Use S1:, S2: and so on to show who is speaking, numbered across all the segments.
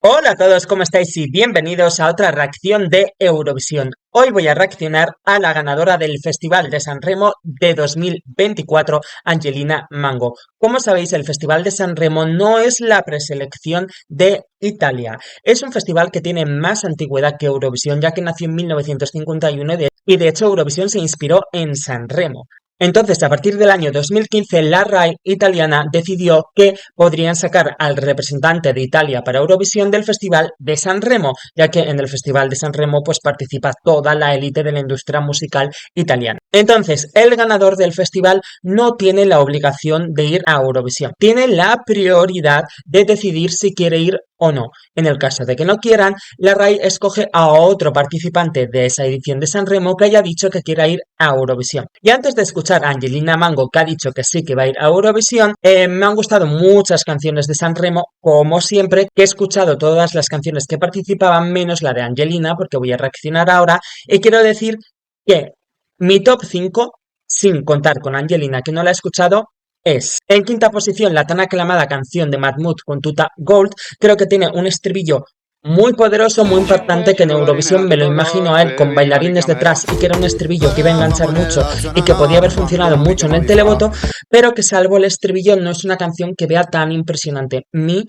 S1: Hola a todos, ¿cómo estáis? Y bienvenidos a otra reacción de Eurovisión. Hoy voy a reaccionar a la ganadora del Festival de San Remo de 2024, Angelina Mango. Como sabéis, el Festival de San Remo no es la preselección de Italia. Es un festival que tiene más antigüedad que Eurovisión, ya que nació en 1951 y de hecho Eurovisión se inspiró en San Remo. Entonces, a partir del año 2015, la RAI italiana decidió que podrían sacar al representante de Italia para Eurovisión del Festival de San Remo, ya que en el Festival de San Remo pues participa toda la élite de la industria musical italiana. Entonces, el ganador del festival no tiene la obligación de ir a Eurovisión, tiene la prioridad de decidir si quiere ir o no. En el caso de que no quieran, la RAI escoge a otro participante de esa edición de San Remo que haya dicho que quiera ir a Eurovisión. Y antes de escuchar a Angelina Mango, que ha dicho que sí que va a ir a Eurovisión, me han gustado muchas canciones de San Remo, como siempre, que he escuchado todas las canciones que participaban, menos la de Angelina, porque voy a reaccionar ahora, y quiero decir que mi top 5, sin contar con Angelina, que no la he escuchado, es, en quinta posición, la tan aclamada canción de Mahmood con Tuta Gold. Creo que tiene un estribillo muy poderoso, muy impactante, que en Eurovisión me lo imagino a él con bailarines detrás y que era un estribillo que iba a enganchar mucho y que podía haber funcionado mucho en el televoto, pero que salvo el estribillo no es una canción que vea tan impresionante. Mi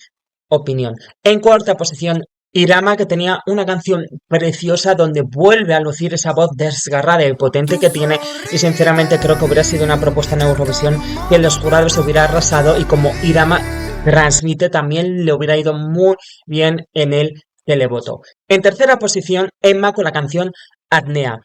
S1: opinión. En cuarta posición, Irama, que tenía una canción preciosa donde vuelve a lucir esa voz desgarrada y potente que tiene, y sinceramente creo que hubiera sido una propuesta en Eurovisión que los jurados se hubiera arrasado, y como Irama transmite también le hubiera ido muy bien en el televoto. En tercera posición, Emma con la canción Apnea.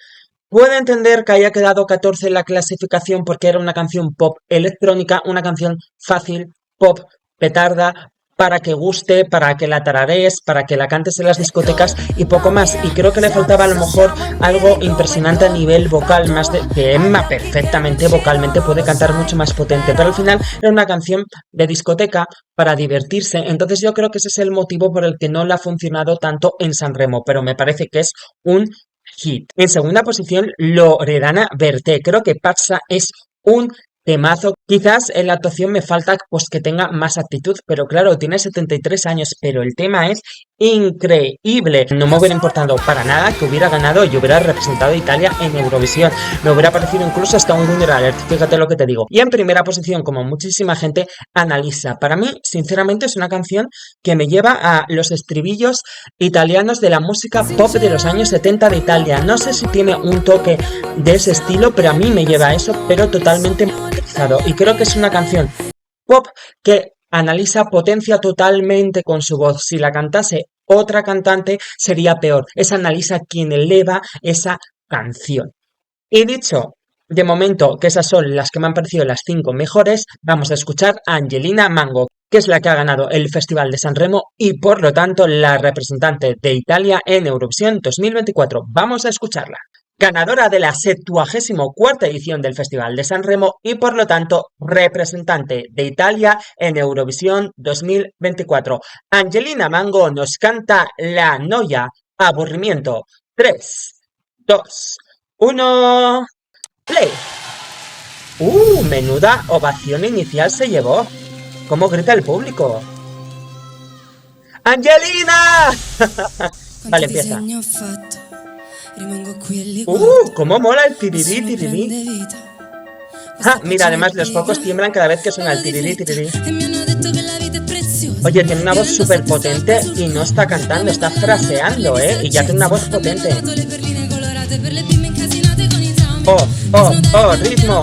S1: Puedo entender que haya quedado 14 en la clasificación porque era una canción pop electrónica, una canción fácil, pop, petarda, para que guste, para que la tararees, para que la cantes en las discotecas y poco más. Y creo que le faltaba a lo mejor algo impresionante a nivel vocal, más de que Emma perfectamente vocalmente puede cantar mucho más potente, pero al final era una canción de discoteca para divertirse. Entonces yo creo que ese es el motivo por el que no le ha funcionado tanto en San Remo, pero me parece que es un hit. En segunda posición, Loredana Berté. Creo que Paxa es un temazo. Quizás en la actuación me falta pues que tenga más actitud, pero claro, tiene 73 años, pero el tema es increíble. No me hubiera importado para nada que hubiera ganado y hubiera representado a Italia en Eurovisión. Me hubiera parecido incluso hasta un Winner Alert, fíjate lo que te digo. Y en primera posición, como muchísima gente, Analisa. Para mí, sinceramente, es una canción que me lleva a los estribillos italianos de la música pop de los años 70 de Italia. No sé si tiene un toque de ese estilo, pero a mí me lleva a eso, pero totalmente modernizado. Y creo que es una canción pop que Analisa potencia totalmente con su voz. Si la cantase otra cantante sería peor. Es Analisa quien eleva esa canción. Y dicho de momento que esas son las que me han parecido las 5 mejores, vamos a escuchar a Angelina Mango, que es la que ha ganado el Festival de San Remo y por lo tanto la representante de Italia en Eurovisión 2024. Vamos a escucharla. Ganadora de la 74ª edición del Festival de San Remo y por lo tanto representante de Italia en Eurovisión 2024. Angelina Mango nos canta La Noia, Aburrimiento. 3, 2, 1, play. Menuda ovación inicial se llevó. ¿Cómo grita el público? ¡Angelina! Vale, empieza. ¡Cómo mola el tirirí, tirirí! Mira, además los focos tiemblan cada vez que suena el tirirí, tirirí. Oye, tiene una voz súper potente y no está cantando, está fraseando, ¿eh? Y ya tiene una voz potente. Ritmo.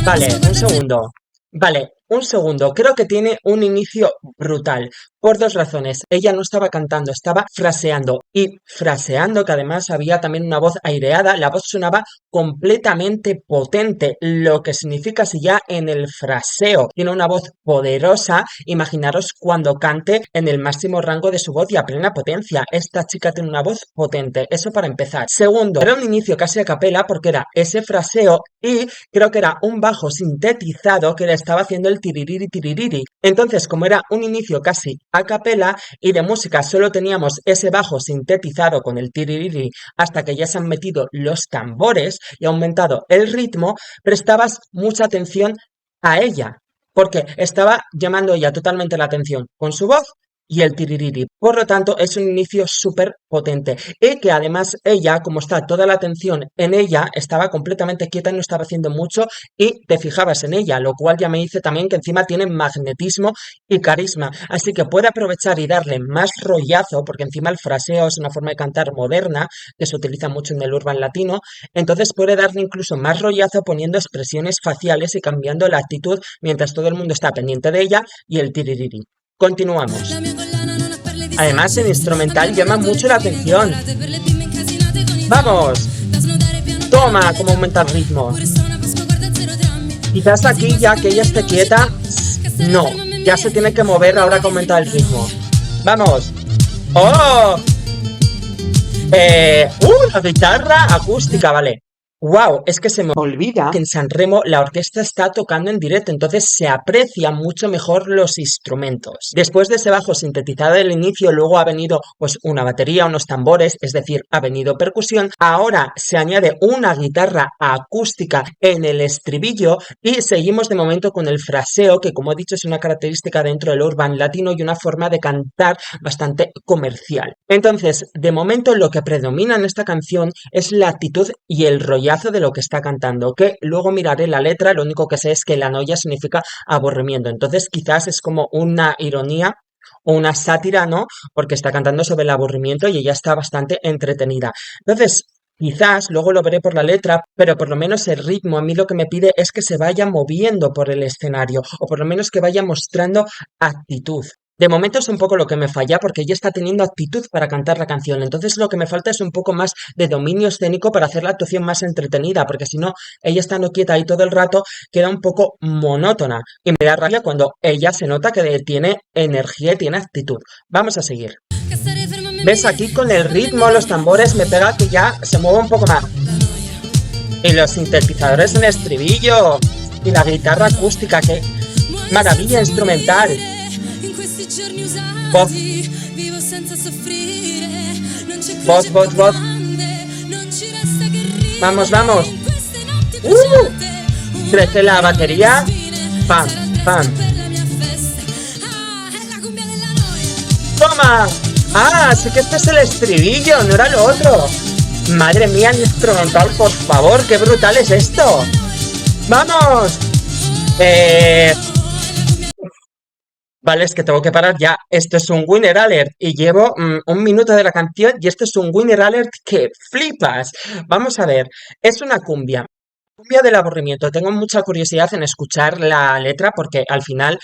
S1: Vale, un segundo. Vale, un segundo. Creo que tiene un inicio brutal. Por dos razones. Ella no estaba cantando, estaba fraseando. Y fraseando, que además había también una voz aireada, la voz sonaba completamente potente. Lo que significa si ya en el fraseo tiene una voz poderosa, imaginaros cuando cante en el máximo rango de su voz y a plena potencia. Esta chica tiene una voz potente. Eso para empezar. Segundo, era un inicio casi a capela porque era ese fraseo y creo que era un bajo sintetizado que le estaba haciendo el tiririri tiririri. Entonces, como era un inicio casi a capela y de música solo teníamos ese bajo sintetizado con el tiririri hasta que ya se han metido los tambores y ha aumentado el ritmo, prestabas mucha atención a ella, porque estaba llamando ella totalmente la atención con su voz y el tiririri. Por lo tanto, es un inicio súper potente. Y que además ella, como está toda la atención en ella, estaba completamente quieta y no estaba haciendo mucho y te fijabas en ella, lo cual ya me dice también que encima tiene magnetismo y carisma. Así que puede aprovechar y darle más rollazo, porque encima el fraseo es una forma de cantar moderna que se utiliza mucho en el urban latino. Entonces puede darle incluso más rollazo poniendo expresiones faciales y cambiando la actitud mientras todo el mundo está pendiente de ella y el tiririri. Continuamos. Además, el instrumental llama mucho la atención. ¡Vamos! Toma, cómo aumenta el ritmo. Quizás aquí ya que ella esté quieta, no, ya se tiene que mover ahora que aumenta el ritmo. ¡Vamos! ¡Oh! La guitarra acústica, vale. Wow, es que se me olvida que en Sanremo la orquesta está tocando en directo, entonces se aprecian mucho mejor los instrumentos. Después de ese bajo sintetizado del inicio, luego ha venido pues una batería, unos tambores, es decir, ha venido percusión. Ahora se añade una guitarra acústica en el estribillo y seguimos de momento con el fraseo, que como he dicho es una característica dentro del urban latino y una forma de cantar bastante comercial. Entonces, de momento lo que predomina en esta canción es la actitud y el rollazo de lo que está cantando, que luego miraré la letra, lo único que sé es que la noia significa aburrimiento, entonces quizás es como una ironía o una sátira, ¿no? Porque está cantando sobre el aburrimiento y ella está bastante entretenida. Entonces, quizás luego lo veré por la letra, pero por lo menos el ritmo a mí lo que me pide es que se vaya moviendo por el escenario, o por lo menos que vaya mostrando actitud. De momento es un poco lo que me falla porque ella está teniendo actitud para cantar la canción, entonces lo que me falta es un poco más de dominio escénico para hacer la actuación más entretenida, porque si no, ella estando quieta ahí todo el rato queda un poco monótona y me da rabia cuando ella se nota que tiene energía y tiene actitud. Vamos a seguir. ¿Ves? Aquí con el ritmo, los tambores me pega que ya se mueve un poco más. Y los sintetizadores en estribillo y la guitarra acústica, que maravilla instrumental. Voz. Voz. Vamos, vamos. Crece la batería. Pam. ¡Toma! Ah, sí que este es el estribillo, no era lo otro. Madre mía, el instrumental, por favor, qué brutal es esto. ¡Vamos! Vale, es que tengo que parar ya. Esto es un winner alert y llevo un minuto de la canción y esto es un winner alert que flipas. Vamos a ver, es una cumbia. Cumbia del aburrimiento. Tengo mucha curiosidad en escuchar la letra porque al final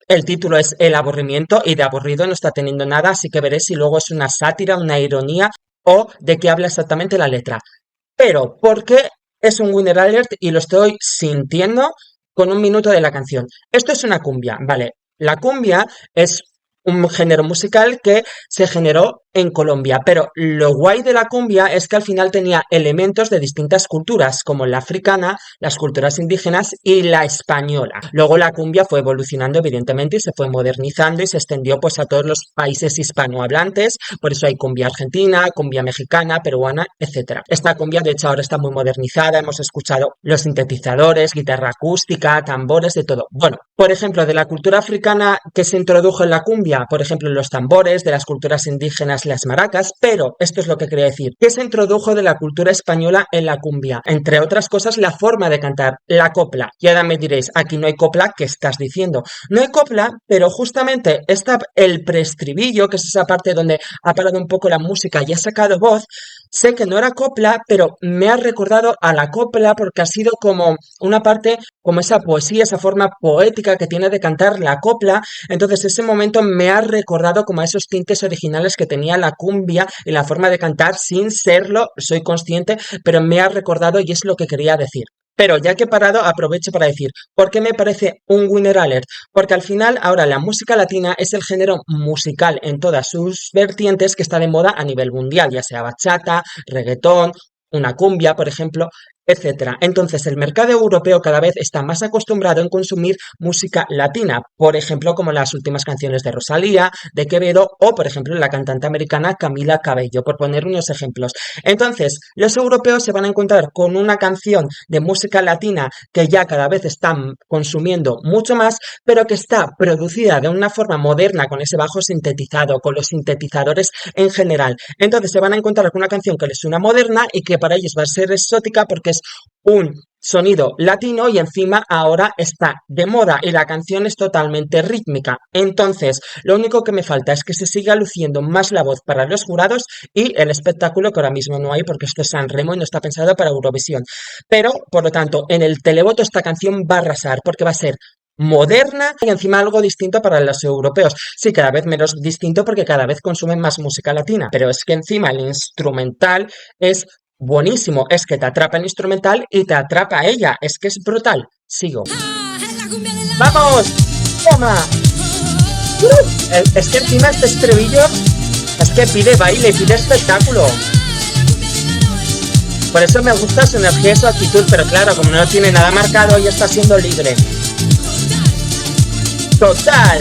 S1: el título es El aburrimiento y de aburrido no está teniendo nada, así que veré si luego es una sátira, una ironía o de qué habla exactamente la letra. Pero, ¿por qué es un winner alert y lo estoy sintiendo con un minuto de la canción? Esto es una cumbia, vale. La cumbia es un género musical que se generó en Colombia, pero lo guay de la cumbia es que al final tenía elementos de distintas culturas, como la africana, las culturas indígenas y la española. Luego la cumbia fue evolucionando evidentemente y se fue modernizando y se extendió pues a todos los países hispanohablantes, por eso hay cumbia argentina, cumbia mexicana, peruana, etcétera. Esta cumbia de hecho ahora está muy modernizada, hemos escuchado los sintetizadores, guitarra acústica, tambores, de todo. Bueno, por ejemplo, de la cultura africana que se introdujo en la cumbia, por ejemplo, los tambores, de las culturas indígenas, las maracas, pero esto es lo que quería decir, que se introdujo de la cultura española en la cumbia, entre otras cosas la forma de cantar, la copla. Y ahora me diréis, aquí no hay copla, ¿qué estás diciendo? No hay copla, pero justamente está el preestribillo, que es esa parte donde ha parado un poco la música y ha sacado voz. Sé que no era copla, pero me ha recordado a la copla porque ha sido como una parte, como esa poesía, esa forma poética que tiene de cantar la copla. Entonces ese momento me ha recordado como a esos tintes originales que tenía la cumbia y la forma de cantar sin serlo, soy consciente, pero me ha recordado y es lo que quería decir. Pero ya que he parado, aprovecho para decir, ¿por qué me parece un winner alert? Porque al final ahora la música latina es el género musical en todas sus vertientes que está de moda a nivel mundial, ya sea bachata, reggaetón, una cumbia, por ejemplo. etcétera. Entonces, el mercado europeo cada vez está más acostumbrado en consumir música latina, por ejemplo, como las últimas canciones de Rosalía, de Quevedo o, por ejemplo, la cantante americana Camila Cabello, por poner unos ejemplos. Entonces, los europeos se van a encontrar con una canción de música latina que ya cada vez están consumiendo mucho más, pero que está producida de una forma moderna, con ese bajo sintetizado, con los sintetizadores en general. Entonces se van a encontrar con una canción que les suena moderna y que para ellos va a ser exótica porque es un sonido latino y encima ahora está de moda y la canción es totalmente rítmica. Entonces, lo único que me falta es que se siga luciendo más la voz para los jurados y el espectáculo que ahora mismo no hay porque esto es San Remo y no está pensado para Eurovisión. Pero, por lo tanto, en el televoto esta canción va a arrasar porque va a ser moderna y encima algo distinto para los europeos. Sí, cada vez menos distinto porque cada vez consumen más música latina, pero es que encima el instrumental es buenísimo, es que te atrapa el instrumental y te atrapa ella, es que es brutal. Sigo. ¡Vamos! ¡Toma! Es que encima este estribillo es que pide baile, pide espectáculo. Por eso me gusta su energía y su actitud, pero claro, como no tiene nada marcado, ella está siendo libre. Total.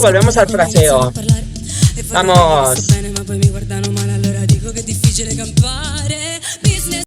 S1: Volvemos al fraseo. Vamos.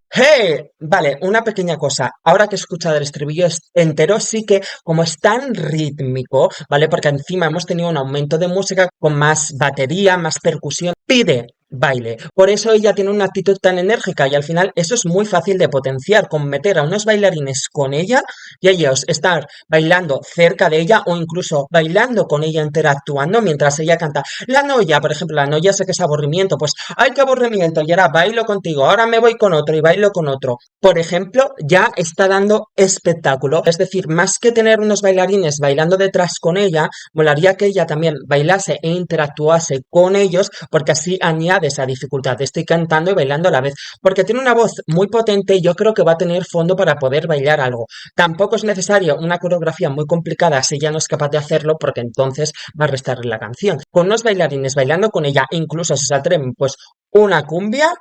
S1: ¡Hey! Vale, una pequeña cosa. Ahora que he escuchado el estribillo entero, sí que como es tan rítmico, ¿vale? Porque encima hemos tenido un aumento de música con más batería, más percusión. Pide baile. Por eso ella tiene una actitud tan enérgica y al final eso es muy fácil de potenciar, con meter a unos bailarines con ella y ellos estar bailando cerca de ella o incluso bailando con ella, interactuando mientras ella canta. La Noia, por ejemplo, la Noia sé que es aburrimiento, pues ¡ay, qué aburrimiento! Y ahora bailo contigo, ahora me voy con otro y bailo con otro. Por ejemplo, ya está dando espectáculo, es decir, más que tener unos bailarines bailando detrás con ella, molaría que ella también bailase e interactuase con ellos, porque así añade esa dificultad. Estoy cantando y bailando a la vez, porque tiene una voz muy potente y yo creo que va a tener fondo para poder bailar algo. Tampoco es necesario una coreografía muy complicada si ya no es capaz de hacerlo, porque entonces va a restarle la canción. Con unos bailarines bailando con ella, incluso si se atreven, pues una cumbia,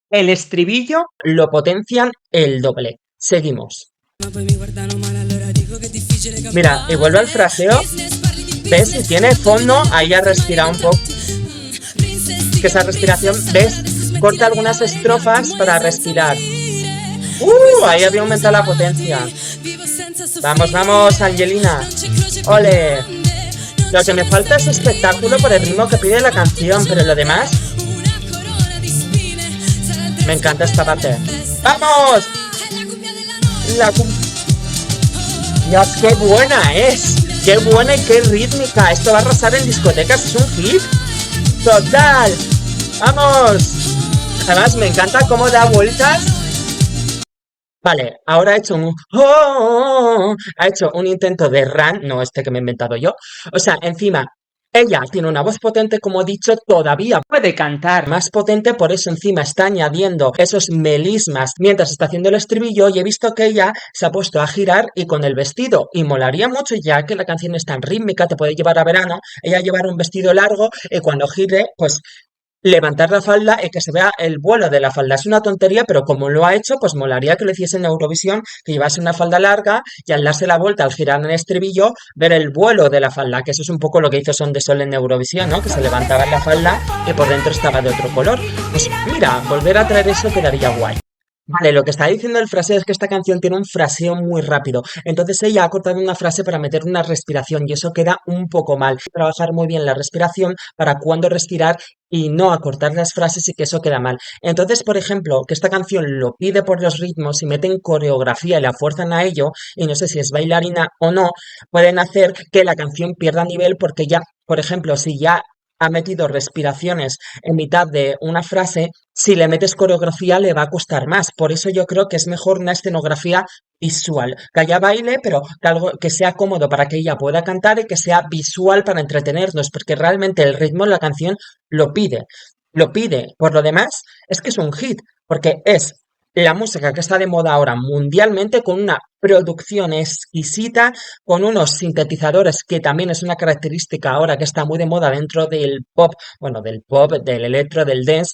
S1: el estribillo lo potencian el doble. Seguimos. Mira, y vuelve al fraseo. ¿Ves? Si tiene fondo, ahí ha respirado un poco. Que esa respiración, ¿ves? Corta algunas estrofas para respirar. Ahí había aumentado la potencia. Vamos, vamos, Angelina. Ole. Lo que me falta es espectáculo por el ritmo que pide la canción, pero lo demás... Me encanta esta parte. ¡Vamos! Ya, qué buena es. Qué buena y qué rítmica. Esto va a arrasar en discotecas. Es un hit. Total. ¡Vamos! Además, me encanta cómo da vueltas. Vale, ahora ha hecho un intento de run, no este que me he inventado yo. O sea, encima, ella tiene una voz potente, como he dicho, todavía puede cantar más potente, por eso encima está añadiendo esos melismas mientras está haciendo el estribillo y he visto que ella se ha puesto a girar y con el vestido, y molaría mucho ya que la canción es tan rítmica, te puede llevar a verano, ella llevar un vestido largo y cuando gire, pues levantar la falda y que se vea el vuelo de la falda. Es una tontería, pero como lo ha hecho, pues molaría que lo hiciese en Eurovisión, que llevase una falda larga y al darse la vuelta, al girar en el estribillo, ver el vuelo de la falda, que eso es un poco lo que hizo Son de Sol en Eurovisión, ¿no? Que se levantaba la falda y por dentro estaba de otro color. Pues mira, volver a traer eso quedaría guay. Vale, lo que está diciendo el fraseo es que esta canción tiene un fraseo muy rápido. Entonces ella ha cortado una frase para meter una respiración y eso queda un poco mal. Trabajar muy bien la respiración para cuándo respirar y no acortar las frases y que eso queda mal. Entonces, por ejemplo, que esta canción lo pide por los ritmos y meten coreografía y la fuerzan a ello, y no sé si es bailarina o no, pueden hacer que la canción pierda nivel porque ya, por ejemplo, si ya ha metido respiraciones en mitad de una frase, si le metes coreografía le va a costar más. Por eso yo creo que es mejor una escenografía visual. Que haya baile, pero que algo que sea cómodo para que ella pueda cantar y que sea visual para entretenernos, porque realmente el ritmo de la canción lo pide. Lo pide. Por lo demás, es que es un hit, porque es la música que está de moda ahora mundialmente con una producción exquisita, con unos sintetizadores que también es una característica ahora que está muy de moda dentro del pop, bueno, del pop, del electro, del dance,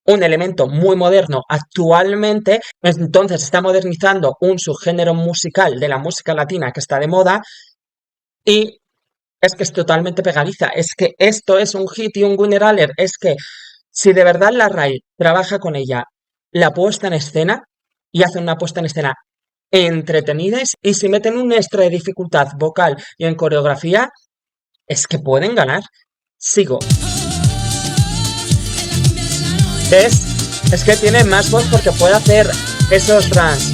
S1: un elemento muy moderno actualmente, entonces está modernizando un subgénero musical de la música latina que está de moda y es que es totalmente pegadiza, es que esto es un hit y un winner alert, es que si de verdad la RAI trabaja con ella la puesta en escena y hace una puesta en escena entretenida y si meten un extra de dificultad vocal y en coreografía, es que pueden ganar. Sigo. ¿Ves? Es que tiene más voz porque puede hacer esos trans.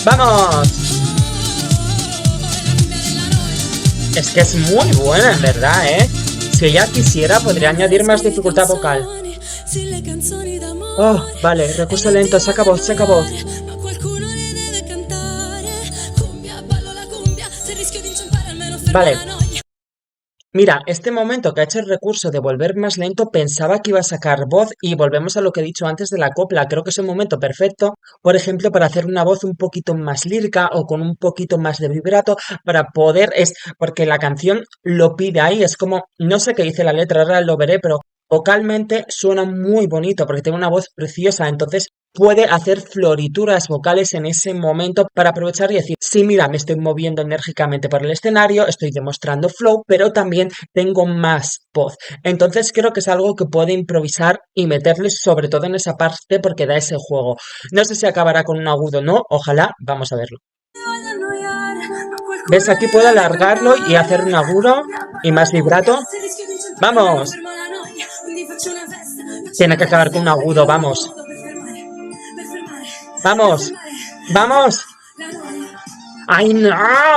S1: ¡Vamos! Es que es muy buena en verdad, ¿eh? Si ella quisiera, podría añadir más dificultad vocal. Oh, vale, recurso lento, saca voz, saca voz. Vale, mira, este momento que ha hecho el recurso de volver más lento pensaba que iba a sacar voz y volvemos a lo que he dicho antes de la copla. Creo que es un momento perfecto, por ejemplo, para hacer una voz un poquito más lírica o con un poquito más de vibrato para poder, es porque la canción lo pide ahí, es como, no sé qué dice la letra, ahora lo veré, pero vocalmente suena muy bonito porque tiene una voz preciosa, entonces puede hacer florituras vocales en ese momento para aprovechar y decir, sí, mira, me estoy moviendo enérgicamente por el escenario, estoy demostrando flow, pero también tengo más voz. Entonces creo que es algo que puede improvisar y meterle sobre todo en esa parte porque da ese juego. No sé si acabará con un agudo o no, ojalá, vamos a verlo. ¿Ves? Aquí puedo alargarlo y hacer un agudo y más vibrato. ¡Vamos! Tiene que acabar con un agudo, vamos. ¡Vamos! ¡Vamos! ¡Ay, no!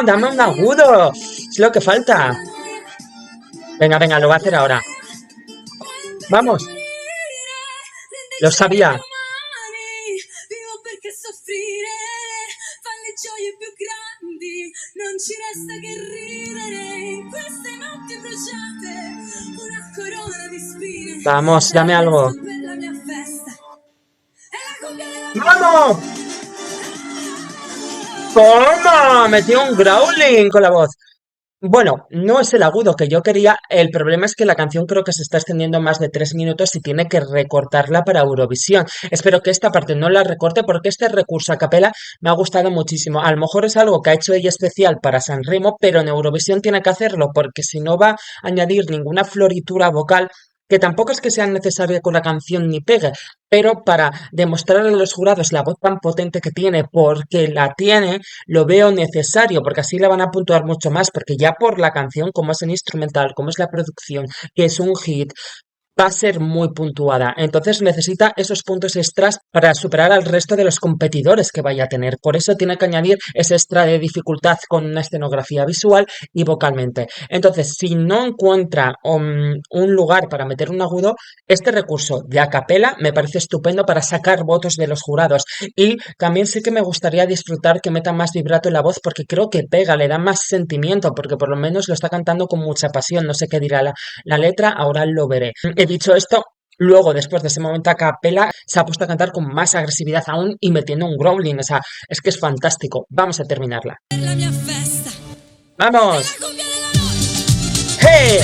S1: ¡Dame un agudo! Es lo que falta. Venga, venga, lo voy a hacer ahora. ¡Vamos! Lo sabía. Vamos, dame algo. ¡Vamos! ¡Toma! Metí un growling con la voz. Bueno, no es el agudo que yo quería. El problema es que la canción creo que se está extendiendo más de 3 minutos y tiene que recortarla para Eurovisión. Espero que esta parte no la recorte porque este recurso a capela me ha gustado muchísimo. A lo mejor es algo que ha hecho ella especial para Sanremo, pero en Eurovisión tiene que hacerlo porque si no va a añadir ninguna floritura vocal que tampoco es que sea necesaria con la canción ni pegue, pero para demostrarle a los jurados la voz tan potente que tiene, porque la tiene, lo veo necesario, porque así la van a puntuar mucho más, porque ya por la canción, como es el instrumental, como es la producción, que es un hit, va a ser muy puntuada. Entonces necesita esos puntos extras para superar al resto de los competidores que vaya a tener. Por eso tiene que añadir ese extra de dificultad con una escenografía visual y vocalmente. Entonces, si no encuentra un lugar para meter un agudo, este recurso de a capela me parece estupendo para sacar votos de los jurados. Y también sí que me gustaría disfrutar que meta más vibrato en la voz porque creo que pega, le da más sentimiento, porque por lo menos lo está cantando con mucha pasión. No sé qué dirá la letra, ahora lo veré. He dicho esto, luego después de ese momento a capela se ha puesto a cantar con más agresividad aún y metiendo un growling, o sea, es que es fantástico. Vamos a terminarla. ¡Vamos! ¡Hey!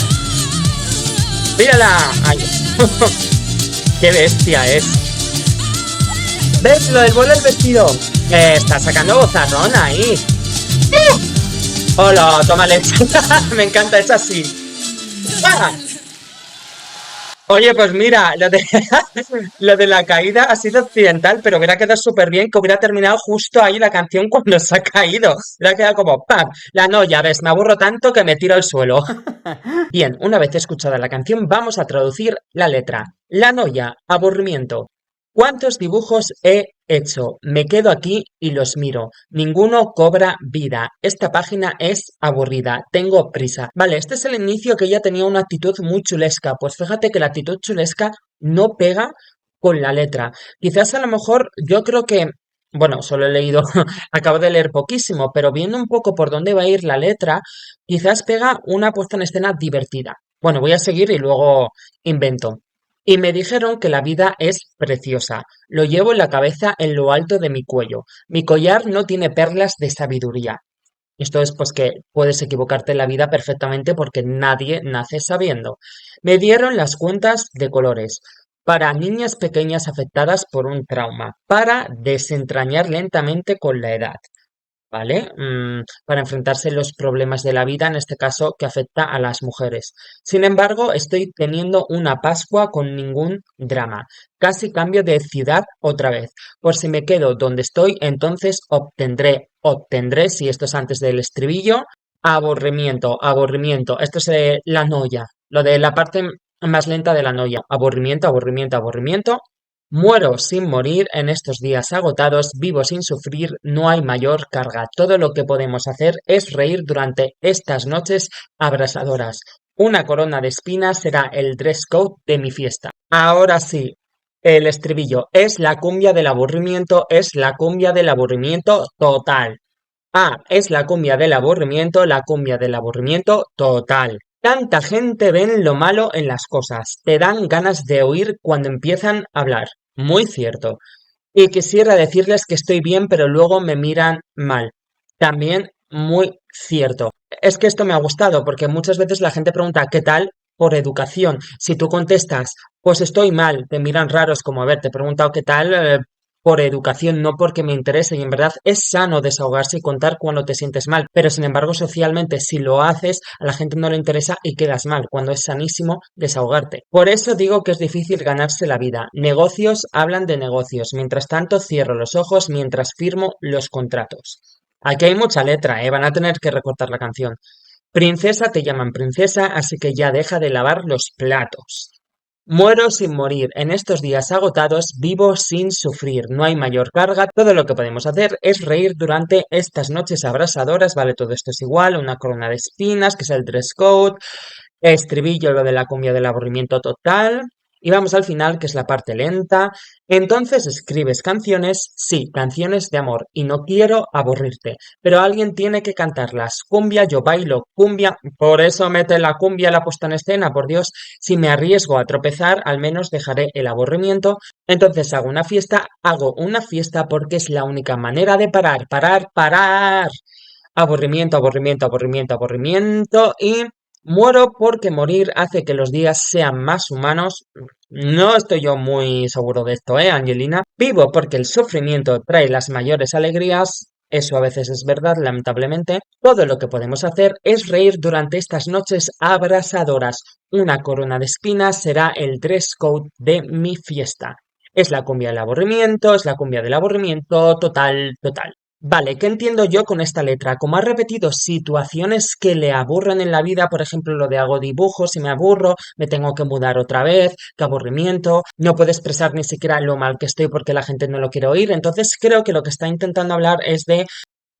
S1: ¡Mírala! ¡Ay! ¡Qué bestia es! ¿Ves? Lo del vuelo del vestido. Está sacando vozarrón ahí. ¡Hola! Toma leche. Me encanta, es así. ¡Ah! Oye, pues mira, lo de la caída ha sido accidental, pero hubiera quedado súper bien que hubiera terminado justo ahí la canción cuando se ha caído. Hubiera quedado como ¡pam! La no, ya ves, me aburro tanto que me tiro al suelo. Bien, una vez escuchada la canción, vamos a traducir la letra. La noia, aburrimiento. ¿Cuántos dibujos he hecho? Me quedo aquí y los miro. Ninguno cobra vida. Esta página es aburrida. Tengo prisa. Vale, este es el inicio que ella tenía una actitud muy chulesca. Pues fíjate que la actitud chulesca no pega con la letra. Quizás a lo mejor yo creo que, bueno, solo he leído, acabo de leer poquísimo, pero viendo un poco por dónde va a ir la letra, quizás pega una puesta en escena divertida. Bueno, voy a seguir y luego invento. Y me dijeron que la vida es preciosa. Lo llevo en la cabeza en lo alto de mi cuello. Mi collar no tiene perlas de sabiduría. Esto es pues que puedes equivocarte en la vida perfectamente porque nadie nace sabiendo. Me dieron las cuentas de colores. para niñas pequeñas afectadas por un trauma, para desentrañar lentamente con la edad. ¿Vale? Para enfrentarse a los problemas de la vida, en este caso que afecta a las mujeres. Sin embargo, estoy teniendo una Pascua con ningún drama. Casi cambio de ciudad otra vez. Por si me quedo donde estoy, entonces obtendré, si esto es antes del estribillo, aburrimiento, aburrimiento. Esto es la noia, lo de la parte más lenta de la noia. Aburrimiento, aburrimiento, aburrimiento. Muero sin morir en estos días agotados, vivo sin sufrir, no hay mayor carga. Todo lo que podemos hacer es reír durante estas noches abrasadoras. Una corona de espinas será el dress code de mi fiesta. Ahora sí, el estribillo es la cumbia del aburrimiento, es la cumbia del aburrimiento total. Es la cumbia del aburrimiento total. Tanta gente ven lo malo en las cosas, te dan ganas de oír cuando empiezan a hablar. Muy cierto. Y quisiera decirles que estoy bien, pero luego me miran mal. También muy cierto. Es que esto me ha gustado porque muchas veces la gente pregunta ¿qué tal? Por educación. Si tú contestas, pues estoy mal, te miran raros como, a ver, te he preguntado qué tal, por educación, no porque me interese. Y en verdad es sano desahogarse y contar cuando te sientes mal. Pero sin embargo, socialmente, si lo haces, a la gente no le interesa y quedas mal, cuando es sanísimo desahogarte. Por eso digo que es difícil ganarse la vida. Negocios hablan de negocios. Mientras tanto, cierro los ojos mientras firmo los contratos. Aquí hay mucha letra, ¿eh? Van a tener que recortar la canción. Princesa, te llaman princesa, así que ya deja de lavar los platos. Muero sin morir, en estos días agotados vivo sin sufrir, no hay mayor carga, todo lo que podemos hacer es reír durante estas noches abrasadoras, vale, todo esto es igual, una corona de espinas, que es el dress code, estribillo, lo de la cumbia del aburrimiento total, y vamos al final, que es la parte lenta. Entonces escribes canciones, sí, canciones de amor, y no quiero aburrirte, pero alguien tiene que cantarlas. Cumbia, yo bailo, cumbia, por eso mete la cumbia la puesta en escena, por Dios, si me arriesgo a tropezar, al menos dejaré el aburrimiento. Entonces hago una fiesta porque es la única manera de parar, parar, parar. Aburrimiento, aburrimiento, aburrimiento, aburrimiento y muero porque morir hace que los días sean más humanos. No estoy yo muy seguro de esto, Angelina? Vivo porque el sufrimiento trae las mayores alegrías. Eso a veces es verdad, lamentablemente. Todo lo que podemos hacer es reír durante estas noches abrasadoras. Una corona de espinas será el dress code de mi fiesta. Es la cumbia del aburrimiento, es la cumbia del aburrimiento, total, total. Vale, ¿qué entiendo yo con esta letra? Como ha repetido situaciones que le aburren en la vida, por ejemplo, lo de hago dibujos y me aburro, me tengo que mudar otra vez, qué aburrimiento, no puedo expresar ni siquiera lo mal que estoy porque la gente no lo quiere oír. Entonces creo que lo que está intentando hablar es de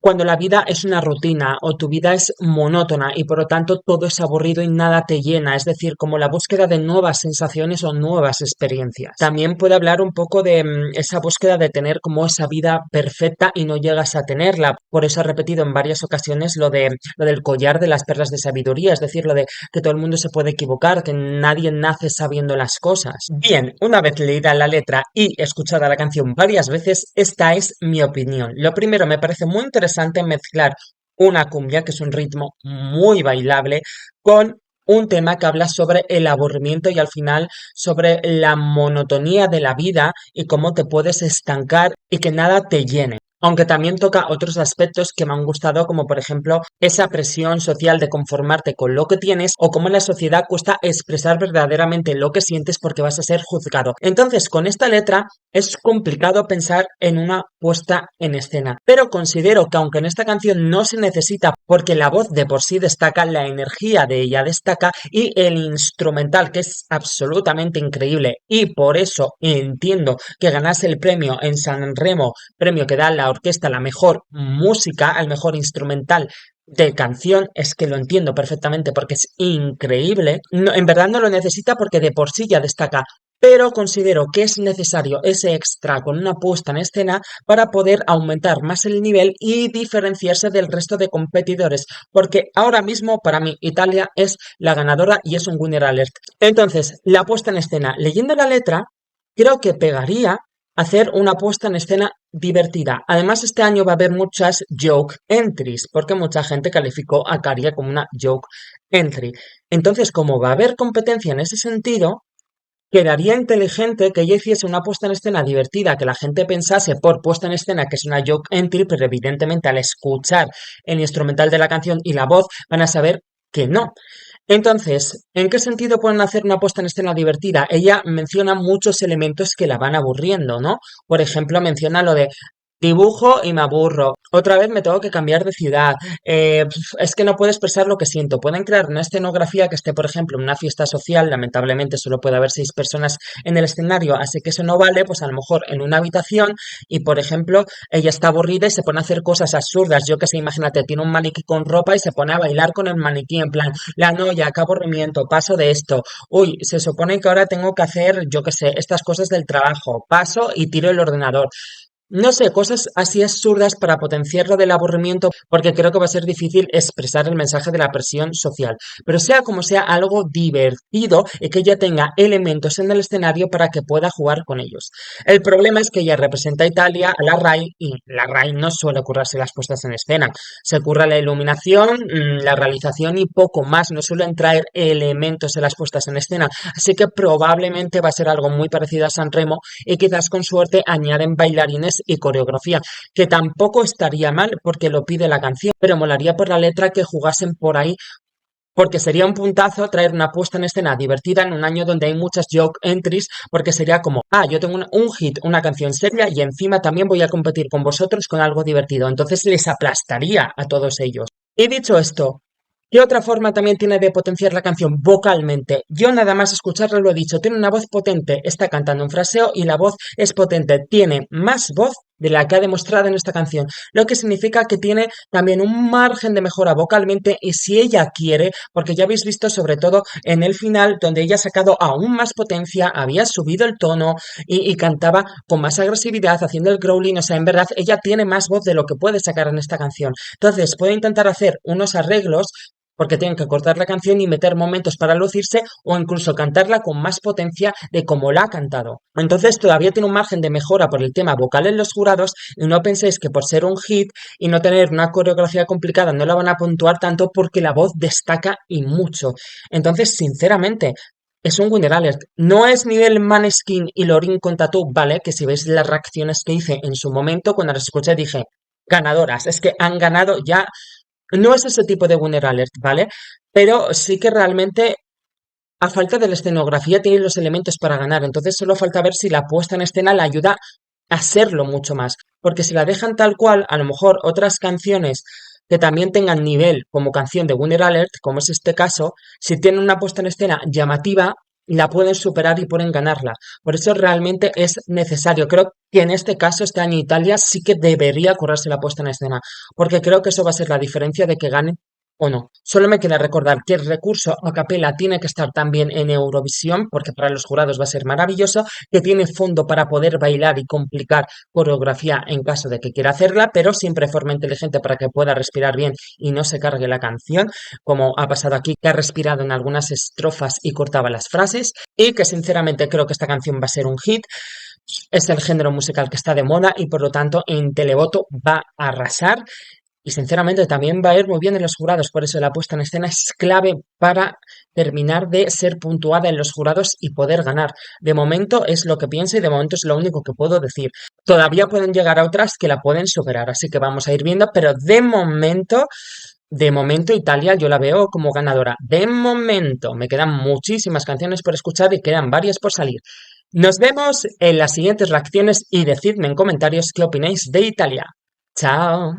S1: cuando la vida es una rutina o tu vida es monótona y por lo tanto todo es aburrido y nada te llena, es decir, como la búsqueda de nuevas sensaciones o nuevas experiencias. También puede hablar un poco de esa búsqueda de tener como esa vida perfecta y no llegas a tenerla. Por eso he repetido en varias ocasiones lo del collar de las perlas de sabiduría, es decir, lo de que todo el mundo se puede equivocar, que nadie nace sabiendo las cosas. Bien, una vez leída la letra y escuchada la canción varias veces, esta es mi opinión. Lo primero, me parece muy interesante mezclar una cumbia, que es un ritmo muy bailable, con un tema que habla sobre el aburrimiento y al final sobre la monotonía de la vida y cómo te puedes estancar y que nada te llene. Aunque también toca otros aspectos que me han gustado, como por ejemplo esa presión social de conformarte con lo que tienes o cómo en la sociedad cuesta expresar verdaderamente lo que sientes porque vas a ser juzgado. Entonces, con esta letra es complicado pensar en una puesta en escena, pero considero que aunque en esta canción no se necesita porque la voz de por sí destaca, la energía de ella destaca y el instrumental que es absolutamente increíble y por eso entiendo que ganase el premio en San Remo, premio que da la orquesta la mejor música, al mejor instrumental de canción, es que lo entiendo perfectamente porque es increíble. No, en verdad no lo necesita porque de por sí ya destaca, pero considero que es necesario ese extra con una puesta en escena para poder aumentar más el nivel y diferenciarse del resto de competidores, porque ahora mismo para mí Italia es la ganadora y es un winner alert. Entonces, la puesta en escena, leyendo la letra, creo que pegaría hacer una puesta en escena divertida. Además, este año va a haber muchas joke entries, porque mucha gente calificó a Caria como una joke entry. Entonces, como va a haber competencia en ese sentido, quedaría inteligente que ella hiciese una puesta en escena divertida, que la gente pensase por puesta en escena que es una joke entry, pero evidentemente al escuchar el instrumental de la canción y la voz van a saber que no. Entonces, ¿en qué sentido pueden hacer una puesta en escena divertida? Ella menciona muchos elementos que la van aburriendo, ¿no? Por ejemplo, menciona lo de dibujo y me aburro. Otra vez me tengo que cambiar de ciudad. Es que no puedo expresar lo que siento. Pueden crear una escenografía que esté, por ejemplo, en una fiesta social. Lamentablemente solo puede haber 6 personas en el escenario, así que eso no vale. Pues a lo mejor en una habitación y, por ejemplo, ella está aburrida y se pone a hacer cosas absurdas. Yo que sé, imagínate, tiene un maniquí con ropa y se pone a bailar con el maniquí en plan, la noia, qué aburrimiento, paso de esto. Uy, se supone que ahora tengo que hacer, yo que sé, estas cosas del trabajo. Paso y tiro el ordenador. No sé, cosas así absurdas para potenciar lo del aburrimiento, porque creo que va a ser difícil expresar el mensaje de la presión social. Pero sea como sea, algo divertido y que ella tenga elementos en el escenario para que pueda jugar con ellos. El problema es que ella representa a Italia, a la RAI, y la RAI no suele currarse las puestas en escena. Se curra la iluminación, la realización y poco más. No suelen traer elementos en las puestas en escena. Así que probablemente va a ser algo muy parecido a San Remo y quizás con suerte añaden bailarines y coreografía, que tampoco estaría mal porque lo pide la canción, pero molaría por la letra que jugasen por ahí. Porque sería un puntazo traer una puesta en escena divertida en un año donde hay muchas joke entries, porque sería como, yo tengo un hit, una canción seria y encima también voy a competir con vosotros con algo divertido. Entonces les aplastaría a todos ellos. Y dicho esto, ¿qué otra forma también tiene de potenciar la canción vocalmente? Yo nada más escucharlo lo he dicho, tiene una voz potente, está cantando un fraseo y la voz es potente, tiene más voz de la que ha demostrado en esta canción, lo que significa que tiene también un margen de mejora vocalmente y si ella quiere, porque ya habéis visto sobre todo en el final donde ella ha sacado aún más potencia, había subido el tono y cantaba con más agresividad haciendo el growling, o sea, en verdad ella tiene más voz de lo que puede sacar en esta canción. Entonces puede intentar hacer unos arreglos porque tienen que cortar la canción y meter momentos para lucirse o incluso cantarla con más potencia de como la ha cantado. Entonces todavía tiene un margen de mejora por el tema vocal en los jurados y no penséis que por ser un hit y no tener una coreografía complicada no la van a puntuar tanto porque la voz destaca y mucho. Entonces, sinceramente, es un winner alert. No es nivel Maneskin y Lorin con Tattoo, ¿vale? Que si veis las reacciones que hice en su momento, cuando las escuché dije, ganadoras, es que han ganado ya, no es ese tipo de winner alert, ¿vale? Pero sí que realmente, a falta de la escenografía, tiene los elementos para ganar. Entonces solo falta ver si la puesta en escena la ayuda a serlo mucho más. Porque si la dejan tal cual, a lo mejor otras canciones que también tengan nivel como canción de winner alert, como es este caso, si tienen una puesta en escena llamativa, la pueden superar y pueden ganarla. Por eso realmente es necesario. Creo que en este caso, este año Italia sí que debería currarse la puesta en escena porque creo que eso va a ser la diferencia de que gane o no. Solo me queda recordar que el recurso a capela tiene que estar también en Eurovisión, porque para los jurados va a ser maravilloso, que tiene fondo para poder bailar y complicar coreografía en caso de que quiera hacerla, pero siempre de forma inteligente para que pueda respirar bien y no se cargue la canción, como ha pasado aquí, que ha respirado en algunas estrofas y cortaba las frases, y que sinceramente creo que esta canción va a ser un hit. Es el género musical que está de moda y por lo tanto en televoto va a arrasar. Y sinceramente también va a ir muy bien en los jurados, por eso la puesta en escena es clave para terminar de ser puntuada en los jurados y poder ganar. De momento es lo que pienso y de momento es lo único que puedo decir. Todavía pueden llegar a otras que la pueden superar, así que vamos a ir viendo, pero de momento Italia yo la veo como ganadora. De momento, me quedan muchísimas canciones por escuchar y quedan varias por salir. Nos vemos en las siguientes reacciones y decidme en comentarios qué opináis de Italia. Chao.